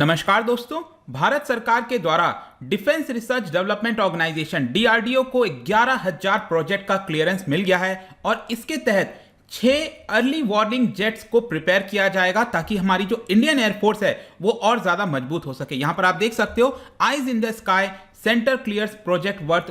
नमस्कार दोस्तों। भारत सरकार के द्वारा defence research development organisation DRDO को 11,000 प्रोजेक्ट का क्लियरेंस मिल गया है और इसके तहत 6 अर्ली वार्निंग जेट्स को प्रिपेयर किया जाएगा ताकि हमारी जो इंडियन एयरफोर्स है वो और ज्यादा मजबूत हो सके। यहां पर आप देख सकते हो eyes in the sky centre clears project worth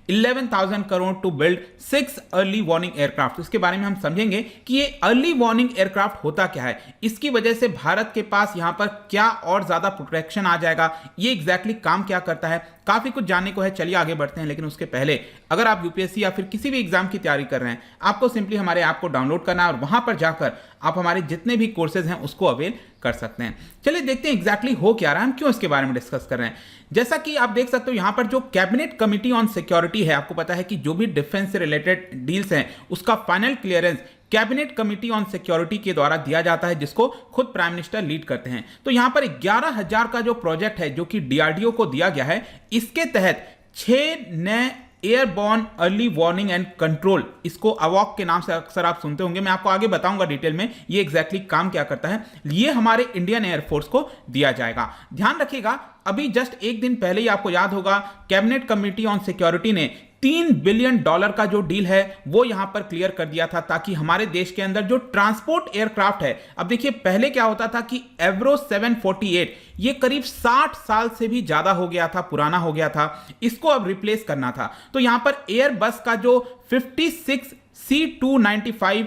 ₹11,000 crore to build 6 early warning aircraft. इसके बारे में हम समझेंगे कि ये अर्ली वार्निंग एयरक्राफ्ट होता क्या है, इसकी वजह से भारत के पास यहां पर क्या और ज्यादा प्रोटेक्शन आ जाएगा, ये एग्जैक्टली काम क्या करता है, काफी कुछ जानने को है। चलिए आगे बढ़ते हैं, लेकिन उसके पहले अगर आप यूपीएससी या फिर किसी भी एग्जाम की तैयारी कर रहे हैं, आपको सिंपली हमारे ऐप को डाउनलोड करना है और वहां पर जाकर आप हमारे जितने भी कोर्सेज हैं उसको अवेल कर सकते हैं। चलिए देखते हैं एग्जैक्टली हो क्या रहा है, हम क्यों इसके बारे में डिस्कस कर रहे हैं। जैसा कि आप देख सकते हो यहां पर जो कैबिनेट कमिटी ऑन सिक्योरिटी है, आपको पता है कि जो भी डिफेंस से रिलेटेड डील्स हैं उसका final clearance cabinet committee on security के द्वारा दिया जाता है, जिसको खुद प्राइम मिनिस्टर लीड करते हैं। तो यहां पर 11,000 का जो प्रोजेक्ट है जो कि डीआरडीओ को दिया गया है, इसके तहत 6 नए airborne early warning and control, इसको अवॉक के नाम से अक्सर आप सुनते होंगे, मैं आपको आगे बताऊंगा डिटेल में ये एग्जैक्टली काम क्या करता है, ये हमारे इंडियन एयरफोर्स को दिया जाएगा। ध्यान रखिएगा, अभी जस्ट एक दिन पहले ही आपको याद होगा कैबिनेट कमिटी ऑन सिक्योरिटी ने $3 बिलियन का जो डील है वो यहां पर क्लियर कर दिया था ताकि हमारे देश के अंदर जो ट्रांसपोर्ट एयरक्राफ्ट है, अब देखिए पहले क्या होता था कि एवरो 748 ये करीब 60 साल से भी ज्यादा हो गया था, पुराना हो गया था, इसको अब रिप्लेस करना था। तो यहां पर एयरबस का जो 56 C295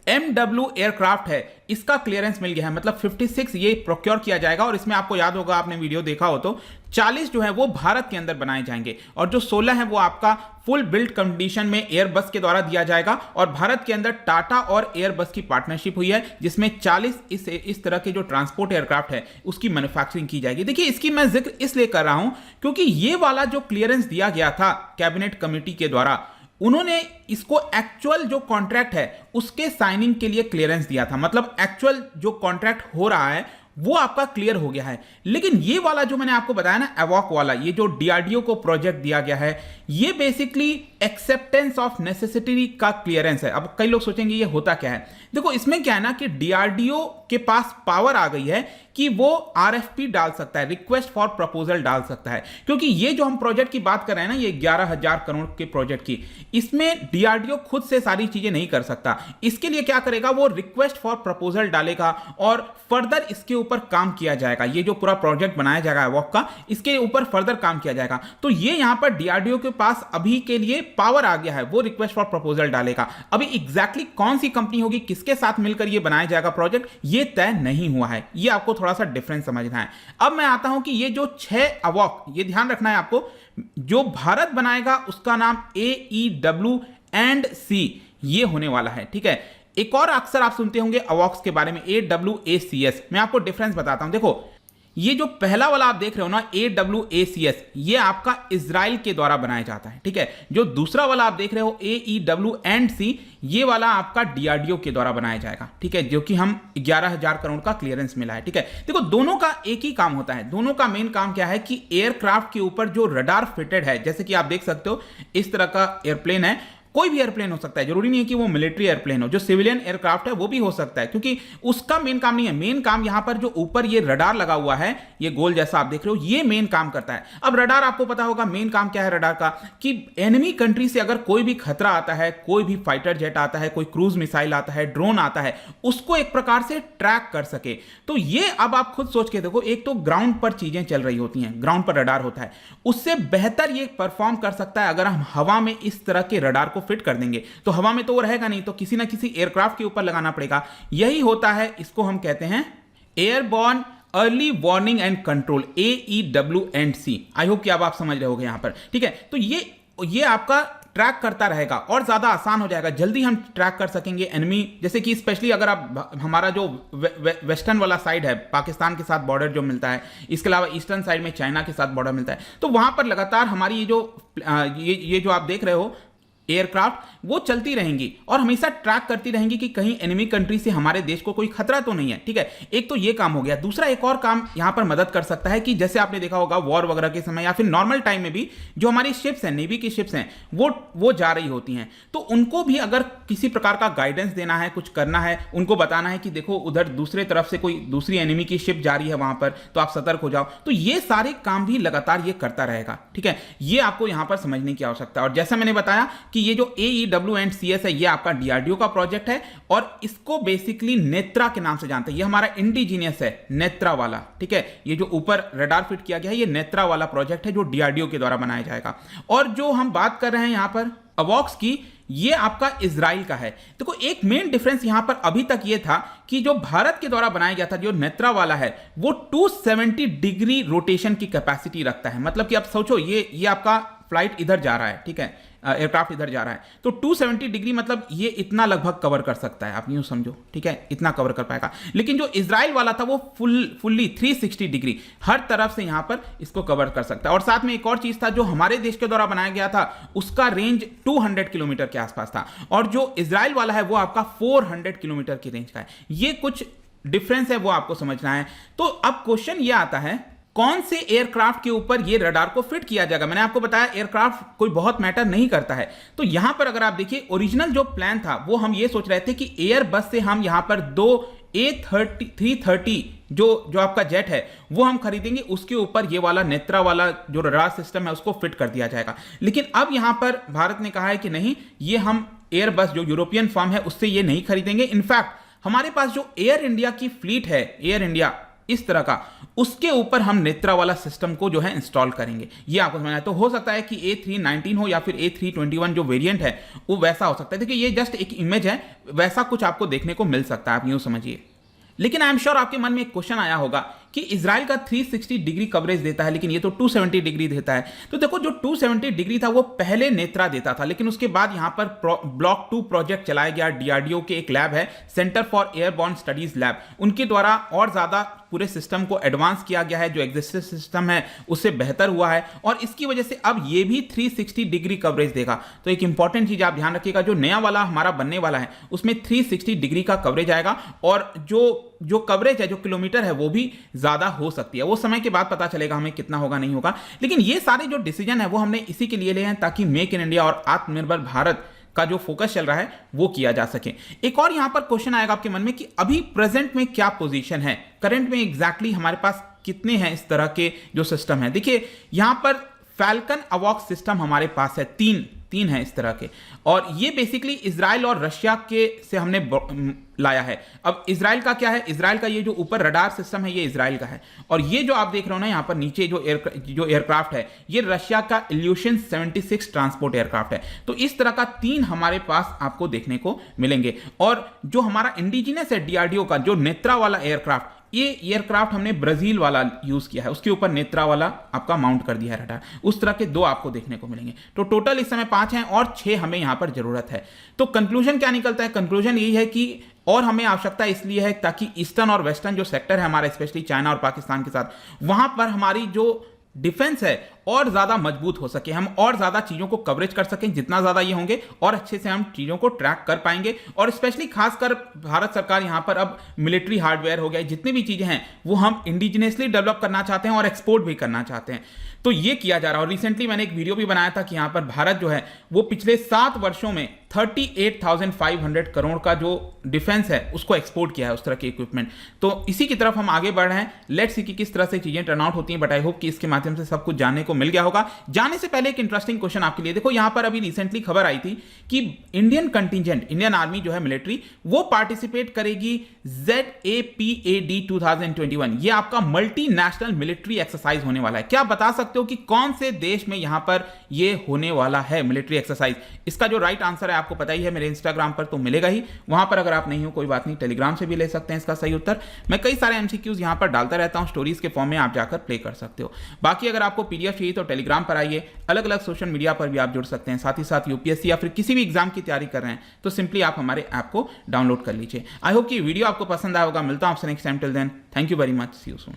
MW एयरक्राफ्ट है इसका क्लियरेंस मिल गया है, मतलब 56 ये प्रोक्योर किया जाएगा और इसमें आपको याद होगा, आपने वीडियो देखा हो तो 40 जो है वो भारत के अंदर बनाए जाएंगे और जो 16 है वो आपका फुल बिल्ड कंडीशन में एयरबस के द्वारा दिया जाएगा। और भारत के अंदर टाटा और एयरबस की पार्टनरशिप हुई है जिसमें 40 इस तरह के जो ट्रांसपोर्ट एयरक्राफ्ट है उसकी मैन्युफैक्चरिंग की जाएगी। देखिए इसकी मैं जिक्र इसलिए कर रहा हूं क्योंकि ये वाला जो क्लियरेंस दिया गया था कैबिनेट कमिटी के द्वारा, उन्होंने इसको एक्चुअल जो कॉन्ट्रैक्ट है उसके साइनिंग के लिए क्लियरेंस दिया था, मतलब एक्चुअल जो कॉन्ट्रैक्ट हो रहा है वो आपका क्लियर हो गया है। लेकिन ये वाला जो मैंने आपको बताया ना एवॉक वाला, ये जो डीआरडीओ को प्रोजेक्ट दिया गया है, ये बेसिकली एक्सेप्टेंस ऑफ नेसेसिटी का क्लियरेंस है। अब कई लोग सोचेंगे ये होता क्या है, देखो इसमें क्या है ना कि डीआरडीओ के पास पावर आ गई है कि वो आरएफपी डाल सकता है, रिक्वेस्ट फॉर प्रपोजल डाल सकता है, क्योंकि ये जो हम प्रोजेक्ट की बात कर रहे हैं ना, ये 11,000 करोड़ के प्रोजेक्ट की, इसमें डीआरडीओ खुद से सारी चीजें नहीं कर सकता। इसके लिए क्या करेगा, वो रिक्वेस्ट फॉर प्रपोजल डालेगा और फर्दर इसके ऊपर काम किया जाएगा। ये जो पूरा प्रोजेक्ट बनाया जाएगा वॉक का, इसके ऊपर फर्दर काम किया जाएगा। तो ये यहां पर डीआरडीओ के पास अभी के लिए पावर आ गया है, वो रिक्वेस्ट फॉर प्रपोजल डालेगा। अभी एग्जैक्टली कौन सी कंपनी होगी, किसके साथ मिलकर ये बनाया जाएगा प्रोजेक्ट, ये तय नहीं हुआ है। ये आपको थोड़ा सा डिफरेंस समझना है। अब मैं आता हूं कि ये जो 6 अवॉक, ये ध्यान रखना है आपको, जो भारत बनाएगा उसका नाम AEW&C ये होने वाला है, ठीक है। एक और अक्सर आप सुनते होंगे अवॉक्स के बारे में, AWACS। मैं आपको डिफरेंस बताता हूं। देखो ये जो पहला वाला आप देख रहे हो ना AWACS, ये आपका इजराइल के द्वारा बनाया जाता है, ठीक है। जो दूसरा वाला आप देख रहे हो AEW&C, ये वाला आपका डीआरडीओ के द्वारा बनाया जाएगा, ठीक है, जो कि हम 11,000 करोड़ का क्लियरेंस मिला है, ठीक है। देखो दोनों का एक ही काम होता है, दोनों का मेन काम क्या है कि एयरक्राफ्ट के ऊपर जो रडार फिटेड है, जैसे कि आप देख सकते हो इस तरह का एयरप्लेन है, कोई भी एयरप्लेन हो सकता है, जरूरी नहीं है कि वो मिलिट्री एयरप्लेन हो, जो सिविलियन एयरक्राफ्ट है वो भी हो सकता है, क्योंकि उसका मेन काम नहीं है। मेन काम यहां पर जो ऊपर ये रडार लगा हुआ है, ये गोल जैसा आप देख रहे हो, ये मेन काम करता है। अब रडार आपको पता होगा मेन काम क्या है रडार का, कि एनिमी कंट्री से अगर कोई भी खतरा आता है, कोई भी फाइटर जेट आता है, कोई क्रूज मिसाइल आता है, ड्रोन आता है, उसको एक प्रकार से ट्रैक कर सके। तो ये अब आप खुद सोच के देखो, एक तो ग्राउंड पर चीजें चल रही होती हैं, ग्राउंड पर रडार होता है, उससे बेहतर ये परफॉर्म कर सकता है अगर हम हवा में इस तरह के रडार को फिट कर देंगे। तो हवा में तो वो रहेगा नहीं, तो किसी ना किसी एयरक्राफ्ट के ऊपर लगाना पड़ेगा। यही होता है, इसको हम कहते हैं airborne early warning and control, AEW&C। I hope कि अब आप समझ रहे होगे यहां पर, ठीक है। तो ये आपका ट्रैक करता रहेगा और ज्यादा आसान हो जाएगा, जल्दी हम ट्रैक कर सकेंगे एनिमी, जैसे कि स्पेशली अगर आप हमारा जो वेस्टर्न वाला साइड है, पाकिस्तान के साथ बॉर्डर जो मिलता है, इसके अलावा ईस्टर्न साइड में चाइना के साथ बॉर्डर मिलता है, तो वहां पर लगातार हमारी ये जो आप देख रहे हो एयरक्राफ्ट वो चलती रहेंगी और हमेशा ट्रैक करती रहेंगी कि कहीं एनिमी कंट्री से हमारे देश को कोई खतरा तो नहीं है। ठीक है, एक तो ये काम हो गया। दूसरा एक और काम यहां पर मदद कर सकता है कि जैसे आपने देखा होगा वॉर वगैरह के समय या फिर नॉर्मल टाइम में भी जो हमारी शिप्स हैं, नेवी की शिप्स हैं, वो जा रही होती हैं, तो उनको भी अगर किसी प्रकार का गाइडेंस देना है, कुछ करना है, उनको बताना है कि देखो उधर दूसरे तरफ से कोई दूसरी एनिमी की शिप जा रही है वहां पर, तो आप सतर्क हो जाओ। तो ये सारे काम भी लगातार ये करता रहेगा। ठीक है, ये आपको यहां पर समझने की आवश्यकता है। और जैसा मैंने बताया कि ये जो AEW&CS है ये आपका DRDO का प्रोजेक्ट है और इसको बेसिकली नेत्रा के नाम से जानते हैं। ये हमारा इंडिजीनियस है, नेत्रा वाला। ठीक है, ये जो ऊपर रडार फिट किया गया है ये नेत्रा वाला प्रोजेक्ट है जो DRDO के द्वारा बनाया जाएगा। और जो हम बात कर रहे हैं यहां पर अवॉक्स की, ये आपका इजराइल का है। देखो एक मेन डिफरेंस यहां पर अभी तक ये था कि जो भारत के द्वारा बनाया गया था जो नेत्रा वाला है वो 270 डिग्री रोटेशन की कैपेसिटी रखता है। मतलब कि आप सोचो ये आपका फ्लाइट इधर जा रहा है, ठीक है, एयरक्राफ्ट इधर जा रहा है, तो 270 डिग्री मतलब ये इतना लगभग कवर कर सकता है, आप यूं समझो। ठीक है, इतना कवर कर पाएगा। लेकिन जो इजराइल वाला था वो फुल्ली 360 डिग्री हर तरफ से यहां पर इसको कवर कर सकता है। और साथ में एक और चीज था जो हमारे देश के द्वारा बनाया गया था, उसका रेंज 200 किलोमीटर के आसपास था और जो इजराइल वाला है वो आपका 400 किलोमीटर की रेंज का है। ये कुछ डिफरेंस है वो आपको समझना है। तो अब क्वेश्चन ये आता है कौन से एयरक्राफ्ट के ऊपर ये रडार को फिट किया जाएगा। मैंने आपको बताया एयरक्राफ्ट कोई बहुत मैटर नहीं करता है। तो यहां पर अगर आप देखिए ओरिजिनल जो प्लान था वो हम ये सोच रहे थे कि एयरबस से हम यहां पर दो A330 जो आपका जेट है वो हम खरीदेंगे, उसके ऊपर ये वाला नेत्रा वाला जो रडार सिस्टम है उसको फिट कर दिया जाएगा। लेकिन अब यहां पर भारत ने कहा है कि नहीं, ये हम एयरबस जो यूरोपियन फर्म है उससे ये नहीं खरीदेंगे। इनफैक्ट हमारे पास जो एयर इंडिया की फ्लीट है, एयर इंडिया इस तरह का, उसके ऊपर हम नेत्रा वाला सिस्टम को जो है इंस्टॉल करेंगे। ये आपको समझना है। तो हो सकता है कि A319 हो या फिर A321 जो वेरिएंट है वो वैसा हो सकता है। देखिए ये जस्ट एक इमेज है, वैसा कुछ आपको देखने को मिल सकता है, आप यूं समझिए। लेकिन आई एम श्योर आपके मन में एक क्वेश्चन आया होगा कि इजराइल का 360 डिग्री कवरेज देता है लेकिन ये तो 270 डिग्री देता है। तो देखो जो 270 डिग्री था वो पहले नेत्रा देता था, लेकिन उसके बाद यहां पर ब्लॉक 2 प्रोजेक्ट चलाया गया। DRDO के एक लैब है, centre for airborne studies lab, उनके द्वारा और ज्यादा पूरे सिस्टम को एडवांस किया गया है। जो एग्जिस्टिंग सिस्टम है उससे बेहतर हुआ है और इसकी वजह से अब ये भी 360 डिग्री कवरेज देगा। तो एक इंपॉर्टेंट चीज आप ध्यान रखिएगा, जो नया वाला हमारा बनने वाला है उसमें 360 डिग्री का कवरेज आएगा और जो कवरेज है, जो किलोमीटर है, वो भी ज्यादा हो सकती है। वो समय के बाद पता चलेगा हमें कितना होगा नहीं होगा। लेकिन ये सारे जो डिसीजन है वो हमने इसी के लिए लिए हैं ताकि मेक इन इंडिया और आत्मनिर्भर भारत का जो फोकस चल रहा है वो किया जा सके। एक और यहां पर क्वेश्चन आएगा आपके मन में कि अभी प्रेजेंट में क्या पोजीशन है, करंट में एग्जैक्टली हमारे पास कितने हैं इस तरह के जो सिस्टम है। देखिए यहां पर फैल्कन अवॉक्स सिस्टम हमारे पास है, तीन है इस तरह के, और ये बेसिकली इजराइल और रशिया के से हमने लाया है। अब इजराइल का क्या है, इजराइल का ये जो ऊपर रडार सिस्टम है ये इजराइल का है, और ये जो आप देख रहे हो ना यहाँ पर नीचे जो एयरक्राफ्ट है ये रशिया का इल्यूशन 76 ट्रांसपोर्ट एयरक्राफ्ट है। तो इस तरह का 3 हमारे पास आपको देखने को मिलेंगे। और जो हमारा इंडिजिनस है DRDO का जो नेत्रा वाला एयरक्राफ्ट, ये एयरक्राफ्ट हमने ब्राजील वाला यूज किया है, उसके ऊपर नेत्रा वाला आपका माउंट कर दिया है रडार। उस तरह के 2 आपको देखने को मिलेंगे। तो टोटल इस समय 5 हैं और 6 हमें यहां पर जरूरत है। तो कंक्लूजन क्या निकलता है, कंक्लूजन यही है कि और हमें आवश्यकता इसलिए है ताकि ईस्टर्न और वेस्टर्न जो सेक्टर है हमारा, स्पेशली चाइना और पाकिस्तान के साथ, वहां पर हमारी जो डिफेंस है और ज्यादा मजबूत हो सके, हम और ज्यादा चीजों को कवरेज कर सकें। जितना ज्यादा ये होंगे और अच्छे से हम चीजों को ट्रैक कर पाएंगे। और स्पेशली खासकर भारत सरकार यहां पर अब मिलिट्री हार्डवेयर हो गया, जितनी भी चीजें हैं वो हम इंडिजिनियसली डेवलप करना चाहते हैं और एक्सपोर्ट भी करना चाहते हैं। तो ये किया जा रहा है। और रिसेंटली मैंने एक वीडियो भी बनाया था कि यहां पर भारत जो है वो पिछले 7 वर्षों में 38,500 करोड़ का जो डिफेंस है उसको एक्सपोर्ट किया है, उस तरह के इक्विपमेंट। तो इसी की तरफ हम आगे बढ़ रहे हैं। लेट्स सी कि किस तरह से चीजें टर्न आउट होती हैं, बट आई होप कि इसके माध्यम से सब कुछ जानने को मिल गया होगा। जाने से पहले एक इंटरेस्टिंग क्वेश्चन आपके लिए। देखो यहां पर अभी रिसेंटली खबर आई थी कि इंडियन कंटिजेंट, इंडियन आर्मी जो है मिलिट्री, वो पार्टिसिपेट करेगी ZAPAD 2021। ये आपका मल्टीनेशनल मिलिट्री एक्सरसाइज होने वाला है। क्या बता सकते हो कि कौन से देश में यहां पर ये होने वाला है मिलिट्री एक्सरसाइज? इसका जो राइट आंसर है आपको पता ही है, मेरे इंस्टाग्राम पर तो मिलेगा ही। वहां पर अगर आप नहीं हो कोई बात नहीं, टेलीग्राम से भी ले सकते हैं इसका सही उत्तर। मैं कई सारे MCQs यहां पर डालता रहता हूं, स्टोरीज के फॉर्म में आप जाकर प्ले कर सकते हो। बाकी अगर आपको PDF चाहिए तो टेलीग्राम पर आइए, अलग अलग सोशल मीडिया पर भी आप जुड़ सकते हैं। साथ ही साथ UPSC या फिर किसी भी एग्जाम की तैयारी कर रहे हैं तो सिंपली आप हमारे ऐप को डाउनलोड कर लीजिए। आई होप कि वीडियो आपको पसंद आया होगा। मिलता हूं आपसे next time. Till then, thank you very much, see you soon.